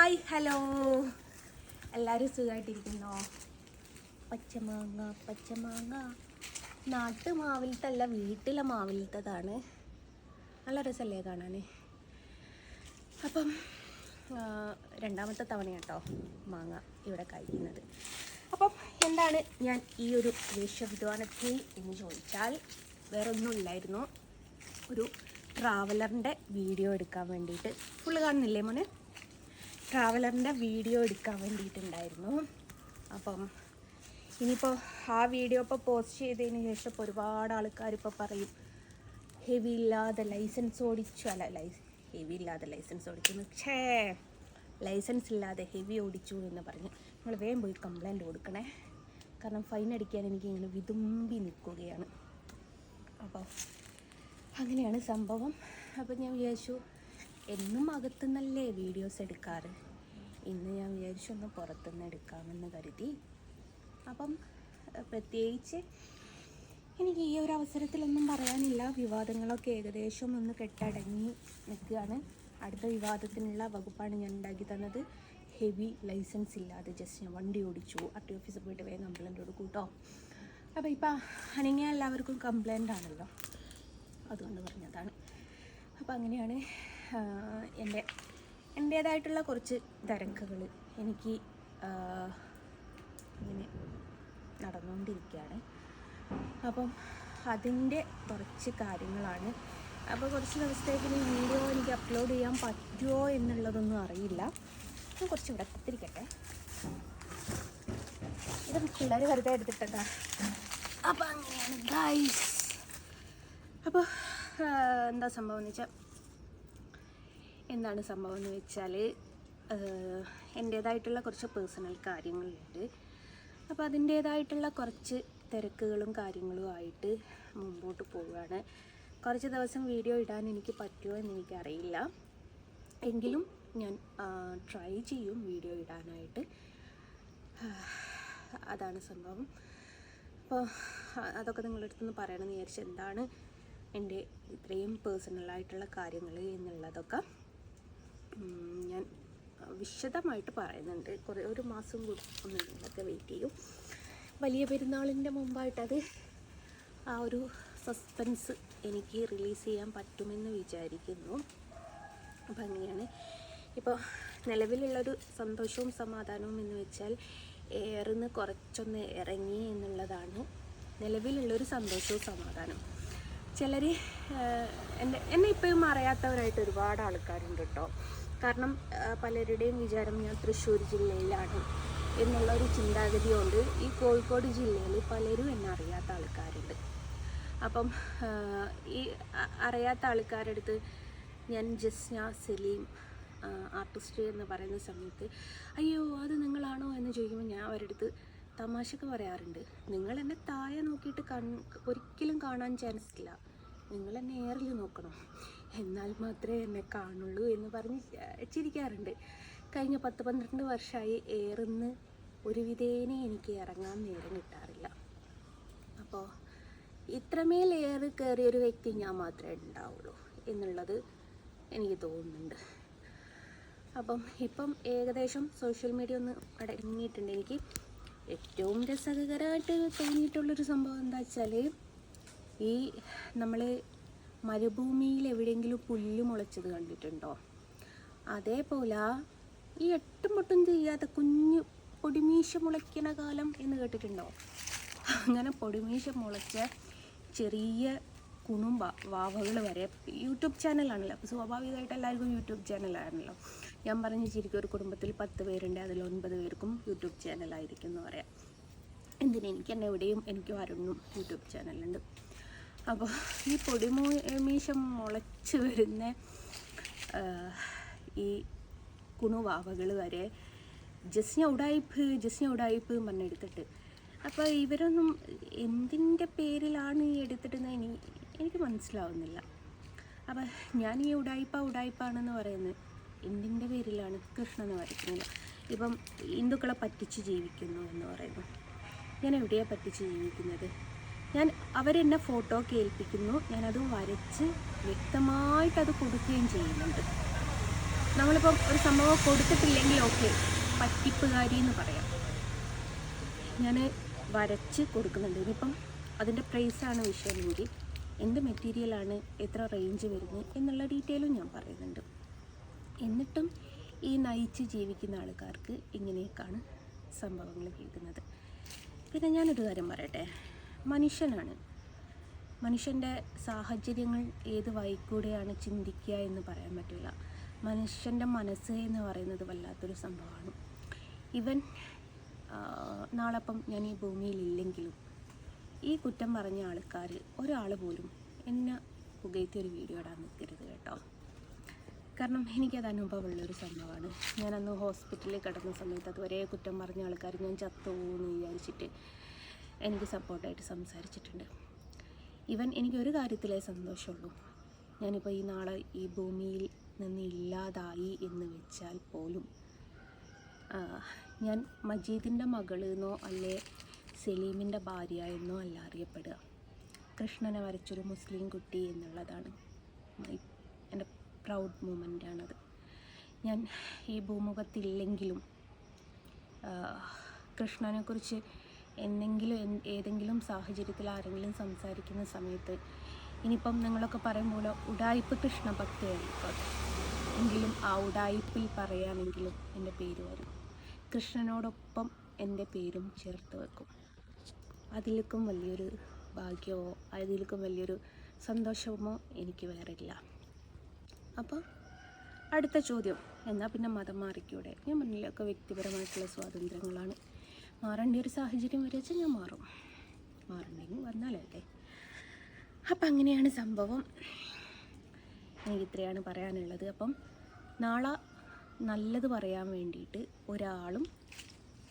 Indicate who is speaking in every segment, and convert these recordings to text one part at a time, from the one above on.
Speaker 1: Hi hello, എല്ലാവരും സുഖമായിട്ടിരിക്കുന്നോ? പച്ചമാങ്ങ നാട്ടുമാവിലത്തല്ല, വീട്ടിലെ മാവിലത്തതാണ്. നല്ല രസമല്ലേ കാണാൻ? അപ്പം രണ്ടാമത്തെ തവണ കേട്ടോ മാങ്ങ ഇവിടെ കഴിക്കുന്നത്. അപ്പം എന്താണ് ഞാൻ ഈ ഒരു വേഷവിധാനത്തിൽ എന്ന് ചോദിച്ചാൽ വേറൊന്നുമില്ലായിരുന്നു, ഒരു ട്രാവലറിൻ്റെ വീഡിയോ എടുക്കാൻ വേണ്ടിയിട്ട്. ഫുള്ള് കാണുന്നില്ലേ മോനെ? ട്രാവലറിൻ്റെ വീഡിയോ എടുക്കാൻ വേണ്ടിയിട്ടുണ്ടായിരുന്നു. അപ്പം ഇനിയിപ്പോൾ ആ വീഡിയോ ഇപ്പോൾ പോസ്റ്റ് ചെയ്തതിന് ശേഷം ഇപ്പോൾ ഒരുപാട് ആൾക്കാർ ഇപ്പോൾ പറയും ഹെവി ഇല്ലാതെ ലൈസൻസ് ഓടിച്ചു, ഹെവി ഇല്ലാതെ ലൈസൻസ് ഓടിച്ചു, ലൈസൻസ് ഇല്ലാതെ ഹെവി ഓടിച്ചു എന്ന് പറഞ്ഞ് നിങ്ങൾ വേഗം പോയി കംപ്ലൈൻറ്റ് കൊടുക്കണേ. കാരണം ഫൈൻ അടിക്കാൻ എനിക്ക് ഇങ്ങനെ വിതുമ്പി നിൽക്കുകയാണ്. അപ്പോൾ അങ്ങനെയാണ് സംഭവം. അപ്പോൾ ഞാൻ വിചാരിച്ചു എന്നും അകത്തുനിന്നല്ലേ വീഡിയോസ് എടുക്കാറ്, ഇന്ന് ഞാൻ വിചാരിച്ചു ഒന്ന് പുറത്തുനിന്ന് എടുക്കാമെന്ന് കരുതി. അപ്പം പ്രത്യേകിച്ച് എനിക്ക് ഈ ഒരു അവസരത്തിലൊന്നും പറയാനില്ല. വിവാദങ്ങളൊക്കെ ഏകദേശം ഒന്ന് കെട്ടടങ്ങി നിൽക്കുകയാണ്. അടുത്ത വിവാദത്തിനുള്ള വകുപ്പാണ് ഞാൻ ഉണ്ടാക്കി തന്നത്. ഹെവി ലൈസൻസ് ഇല്ലാതെ ജസ്റ്റ് ഞാൻ വണ്ടി ഓടിച്ചു, RTO ഓഫീസിൽ പോയിട്ട് വേഗം കംപ്ലൈൻറ്റ് കൊടുക്കും കേട്ടോ. അപ്പോൾ ഇപ്പം അനങ്ങിയ എല്ലാവർക്കും കംപ്ലൈൻ്റ് ആണല്ലോ, അതുകൊണ്ട് പറഞ്ഞതാണ്. അപ്പോൾ അങ്ങനെയാണ് എൻ്റേതായിട്ടുള്ള കുറച്ച് തിരക്കുകൾ എനിക്ക് ഇങ്ങനെ നടന്നുകൊണ്ടിരിക്കുകയാണ്. അപ്പം അതിൻ്റെ കുറച്ച് കാര്യങ്ങളാണ്. അപ്പോൾ കുറച്ച് ദിവസത്തേക്ക് ഈ വീഡിയോ എനിക്ക് അപ്ലോഡ് ചെയ്യാൻ പറ്റുമോ എന്നുള്ളതൊന്നും അറിയില്ല. ഞാൻ കുറച്ച് ഇവിടെ എത്തിരിക്കട്ടെ. ഇത് പിള്ളേർ വെറുതെ എടുത്തിട്ടതാ. അപ്പോൾ അങ്ങനെയാണ് ഗൈസ്. അപ്പോൾ എന്താണ് സംഭവം എന്ന് വെച്ചാൽ എൻ്റേതായിട്ടുള്ള കുറച്ച് പേഴ്സണൽ കാര്യങ്ങളുണ്ട്. അപ്പോൾ അതിൻ്റേതായിട്ടുള്ള കുറച്ച് തിരക്കുകളും കാര്യങ്ങളും ആയിട്ട് മുമ്പോട്ട് പോവുകയാണ്. കുറച്ച് ദിവസം വീഡിയോ ഇടാൻ എനിക്ക് പറ്റുമോ എന്ന് എനിക്കറിയില്ല, എങ്കിലും ഞാൻ ട്രൈ ചെയ്യും വീഡിയോ ഇടാനായിട്ട്. അതാണ് സംഭവം. അപ്പോൾ അതൊക്കെ നിങ്ങളുടെ അടുത്തുനിന്ന് പറയണമെന്ന് വിചാരിച്ചു. എന്താണ് എൻ്റെ ഇത്രയും പേഴ്സണലായിട്ടുള്ള കാര്യങ്ങൾ എന്നുള്ളതൊക്കെ ഞാൻ വിശദമായിട്ട് പറയുന്നുണ്ട്. ഒരു മാസം കൂടി ഒന്ന് നിങ്ങളൊക്കെ വെയിറ്റ് ചെയ്യും. വലിയ പെരുന്നാളിൻ്റെ മുമ്പായിട്ടത് ആ ഒരു സസ്പെൻസ് എനിക്ക് റിലീസ് ചെയ്യാൻ പറ്റുമെന്ന് വിചാരിക്കുന്നു. അപ്പം അങ്ങനെയാണ്. ഇപ്പോൾ നിലവിലുള്ളൊരു സന്തോഷവും സമാധാനവും എന്ന് വെച്ചാൽ എയറിന്ന് കുറച്ചൊന്ന് ഇറങ്ങി എന്നുള്ളതാണ് നിലവിലുള്ളൊരു സന്തോഷവും സമാധാനം. ചിലർ എന്നെ ഇപ്പോഴും അറിയാത്തവരായിട്ട് ഒരുപാട് ആൾക്കാരുണ്ട് കേട്ടോ. കാരണം പലരുടെയും വിചാരം ഞാൻ തൃശ്ശൂർ ജില്ലയിലാണ് എന്നുള്ളൊരു ചിന്താഗതി കൊണ്ട് ഈ കോഴിക്കോട് ജില്ലയിൽ പലരും എന്നെ അറിയാത്ത ആൾക്കാരുണ്ട്. അപ്പം ഈ അറിയാത്ത ആൾക്കാരുടെ അടുത്ത് ഞാൻ ജസ്ന സലീം ആർട്ടിസ്റ്റ് എന്ന് പറയുന്ന സമയത്ത് അയ്യോ അത് നിങ്ങളാണോ എന്ന് ചോദിക്കുമ്പോൾ ഞാൻ അവരുടെ അടുത്ത് തമാശക്ക് പറയാറുണ്ട്, നിങ്ങൾ എന്നെ താഴെ നോക്കിയിട്ട് ഒരിക്കലും കാണാൻ ചാൻസ് ഇല്ല, നിങ്ങൾ എന്നെ എയറിൽ നോക്കണം, എന്നാൽ മാത്രമേ എന്നെ കാണുള്ളൂ എന്ന് പറഞ്ഞ് ചിരിക്കാറുണ്ട്. കഴിഞ്ഞ 10-12 വർഷമായി എയറിന്ന് ഒരു വിധേനെ എനിക്ക് ഇറങ്ങാൻ നേരം കിട്ടാറില്ല. അപ്പോൾ ഇത്രമേൽ എയർ കയറിയൊരു വ്യക്തി ഞാൻ മാത്രമേ ഉണ്ടാവുള്ളൂ എന്നുള്ളത് എനിക്ക് തോന്നുന്നുണ്ട്. അപ്പം ഇപ്പം ഏകദേശം സോഷ്യൽ മീഡിയ ഒന്ന് അടങ്ങിയിട്ടുണ്ട്. എനിക്ക് ഏറ്റവും രസകരമായിട്ട് തോന്നിയിട്ടുള്ളൊരു സംഭവം എന്താ വെച്ചാൽ, ഈ നമ്മൾ മരുഭൂമിയിൽ എവിടെയെങ്കിലും പുല്ല് മുളച്ചത് കണ്ടിട്ടുണ്ടോ? അതേപോലെ ഈ എട്ടും പൊട്ടും ചെയ്യാത്ത കുഞ്ഞു പൊടിമീശ മുളയ്ക്കണ കാലം എന്ന് കേട്ടിട്ടുണ്ടോ? അങ്ങനെ പൊടിമീശ മുളച്ച ചെറിയ വാവകൾ വരെ യൂട്യൂബ് ചാനലാണല്ലോ. അപ്പോൾ സ്വാഭാവികമായിട്ട് എല്ലാവർക്കും യൂട്യൂബ് ചാനലാണല്ലോ. ഞാൻ പറഞ്ഞ് ശരിക്കും ഒരു കുടുംബത്തിൽ 10 പേരുണ്ട്, അതിൽ 9 പേർക്കും യൂട്യൂബ് ചാനലായിരിക്കും എന്ന് പറയാം. എനിക്ക് തന്നെ എവിടെയും എനിക്കും ആരൊന്നും യൂട്യൂബ് ചാനലുണ്ട്. അപ്പോൾ ഈ പൊടിമീശം മുളച്ച് വരുന്ന ഈ കുണുവാവകൾ വരെ ജസ്ന ഉടായിപ്പ് പറഞ്ഞെടുത്തിട്ട്, അപ്പോൾ ഇവരൊന്നും എന്തിൻ്റെ പേരിലാണ് ഈ എടുത്തിട്ടുന്നത് എനിക്ക് മനസ്സിലാവുന്നില്ല. അപ്പോൾ ഞാൻ ഈ ഉടായിപ്പാണെന്ന് പറയുന്നത് എന്തിൻ്റെ പേരിലാണ്? കൃഷ്ണനെ വരയ്ക്കുന്നില്ല. ഇപ്പം ഹിന്ദുക്കളെ പറ്റിച്ച് ജീവിക്കുന്നു എന്ന് പറയുന്നു. ഞാൻ എവിടെയാണ് പറ്റിച്ച് ജീവിക്കുന്നത്? അവരെന്നെ ഫോട്ടോ കേൾപ്പിക്കുന്നു, ഞാനത് വരച്ച് വ്യക്തമായിട്ടത് കൊടുക്കുകയും ചെയ്യുന്നുണ്ട്. നമ്മളിപ്പം ഒരു സംഭവം കൊടുത്തിട്ടില്ലെങ്കിൽ ഓക്കെ, പറ്റിപ്പുകാരി എന്ന് പറയാം. ഞാൻ വരച്ച് കൊടുക്കുന്നുണ്ട്. ഇനിയിപ്പം അതിൻ്റെ പ്രൈസാണ് വിഷയമെങ്കിൽ എന്ത് മെറ്റീരിയലാണ്, എത്ര റേഞ്ച് വരുന്നത് എന്നുള്ള ഡീറ്റെയിലും ഞാൻ പറയുന്നുണ്ട്. എന്നിട്ടും ഈ നയിച്ച് ജീവിക്കുന്ന ആൾക്കാർക്ക് ഇങ്ങനെയൊക്കെയാണ് സംഭവങ്ങൾ കേൾക്കുന്നത്. പിന്നെ ഞാനൊരു കാര്യം പറയട്ടെ, മനുഷ്യനാണ്, മനുഷ്യൻ്റെ സാഹചര്യങ്ങൾ ഏത് വഴിക്കൂടെയാണ് ചിന്തിക്കുക എന്ന് പറയാൻ പറ്റില്ല. മനുഷ്യൻ്റെ മനസ്സ് എന്ന് പറയുന്നത് വല്ലാത്തൊരു സംഭവമാണ്. ഇവൻ നാളെപ്പം ഞാൻ ഈ ഭൂമിയിലില്ലെങ്കിലും ഈ കുറ്റം പറഞ്ഞ ആൾക്കാർ ഒരാൾ പോലും എന്നെ പുകയത്തിയൊരു വീഡിയോ ഇടാൻ നിൽക്കരുത് കേട്ടോ. കാരണം എനിക്കത് അനുഭവമുള്ളൊരു സംഭവമാണ്. ഞാനന്ന് ഹോസ്പിറ്റലിൽ കിടന്ന സമയത്ത് അതുവരെ കുറ്റം പറഞ്ഞ ആൾക്കാർ ഞാൻ ചത്തുപോകുമെന്ന് വിചാരിച്ചിട്ട് എനിക്ക് സപ്പോർട്ടായിട്ട് സംസാരിച്ചിട്ടുണ്ട്. ഇവൻ എനിക്കൊരു കാര്യത്തിലേ സന്തോഷമുള്ളൂ, ഞാനിപ്പോൾ ഈ നാളെ ഈ ഭൂമിയിൽ നിന്ന് ഇല്ലാതായി എന്ന് വെച്ചാൽ പോലും ഞാൻ മജീദിൻ്റെ മകളെന്നോ അല്ലെ സലീമിൻ്റെ ഭാര്യ എന്നോ അല്ല അറിയപ്പെടുക. കൃഷ്ണനെ വരച്ചൊരു മുസ്ലിം കുട്ടി എന്നുള്ളതാണ് എൻ്റെ പ്രൗഡ് മൂമെൻ്റാണത്. ഞാൻ ഈ ഭൂമുഖത്തില്ലെങ്കിലും കൃഷ്ണനെക്കുറിച്ച് ഏതെങ്കിലും സാഹചര്യത്തിൽ ആരെങ്കിലും സംസാരിക്കുന്ന സമയത്ത്, ഇനിയിപ്പം നിങ്ങളൊക്കെ പറയും പോലെ ഉഡായിപ്പ് കൃഷ്ണഭക്തയായിരിക്കും, എങ്കിലും ആ ഉഡായിപ്പിൽ പറയാനെങ്കിലും എൻ്റെ പേര് വരും. കൃഷ്ണനോടൊപ്പം എൻ്റെ പേരും ചേർത്ത് വെക്കും. അതിലേക്കും വലിയൊരു ഭാഗ്യമോ അതിലേക്കും വലിയൊരു സന്തോഷമോ എനിക്ക് വേറില്ല. അപ്പോൾ അടുത്ത ചോദ്യം, എന്നാൽ പിന്നെ മതം മാറിക്കൂടെ? ഞാൻ മുന്നിലൊക്കെ വ്യക്തിപരമായിട്ടുള്ള സ്വാതന്ത്ര്യങ്ങളാണ്. മാറേണ്ട ഒരു സാഹചര്യം വരച്ചാൽ ഞാൻ മാറണ്ടെങ്കിൽ വന്നാലല്ലേ. അപ്പം അങ്ങനെയാണ് സംഭവം. എനിക്ക് ഇത്രയാണ് പറയാനുള്ളത്. അപ്പം നാളെ നല്ലത് പറയാൻ വേണ്ടിയിട്ട് ഒരാളും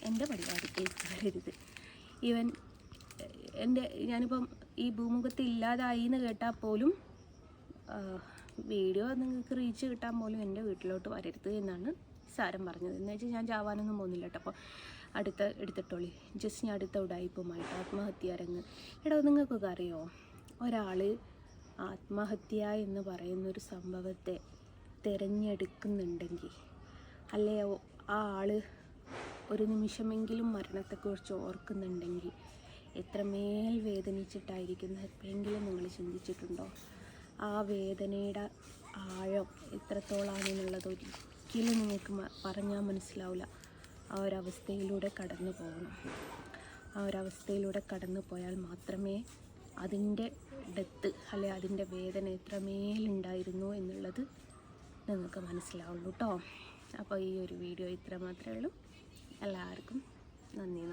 Speaker 1: എൻ്റെ പരിപാടിക്ക് വരരുത്. ഈവൻ ഞാനിപ്പം ഈ ഭൂമുഖത്ത് ഇല്ലാതായി എന്ന് കേട്ടാൽ പോലും വീഡിയോ നിങ്ങൾക്ക് റീച്ച് കിട്ടാൻ പോലും എൻ്റെ വീട്ടിലോട്ട് വരരുത് എന്നാണ് സാരം പറഞ്ഞത്. എന്ന് വെച്ചാൽ ഞാൻ ചാവാനൊന്നും പോകുന്നില്ല കേട്ടോ. അപ്പോൾ എടുത്തിട്ടോളി, ജസ്റ്റ് ഞാൻ അടുത്ത ഉടായിപ്പുമായിട്ട് ആത്മഹത്യാരങ്ങ്. നിങ്ങൾക്കൊക്കെ അറിയോ, ഒരാൾ ആത്മഹത്യ എന്ന് പറയുന്നൊരു സംഭവത്തെ തിരഞ്ഞെടുക്കുന്നുണ്ടെങ്കിൽ, അല്ലേ ആ ആൾ ഒരു നിമിഷമെങ്കിലും മരണത്തെക്കുറിച്ച് ഓർക്കുന്നുണ്ടെങ്കിൽ എത്രമേൽ വേദനിച്ചിട്ടായിരിക്കും എപ്പോഴെങ്കിലും നിങ്ങൾ ചിന്തിച്ചിട്ടുണ്ടോ? ആ വേദനയുടെ ആഴം എത്രത്തോളാണെന്നുള്ളത് ഒരിക്കലും നിങ്ങൾക്ക് പറഞ്ഞാൽ മനസ്സിലാവില്ല. ആ ഒരവസ്ഥയിലൂടെ കടന്നു പോകണം. ആ ഒരവസ്ഥയിലൂടെ കടന്നു പോയാൽ മാത്രമേ അതിൻ്റെ ഡെത്ത് അല്ലെ അതിൻ്റെ വേദന എത്രമേലുണ്ടായിരുന്നു എന്നുള്ളത് നിങ്ങൾക്ക് മനസ്സിലാവുള്ളൂ കേട്ടോ. അപ്പോൾ ഈ ഒരു വീഡിയോ ഇത്ര മാത്രമേ ഉള്ളൂ. എല്ലാവർക്കും നന്ദി.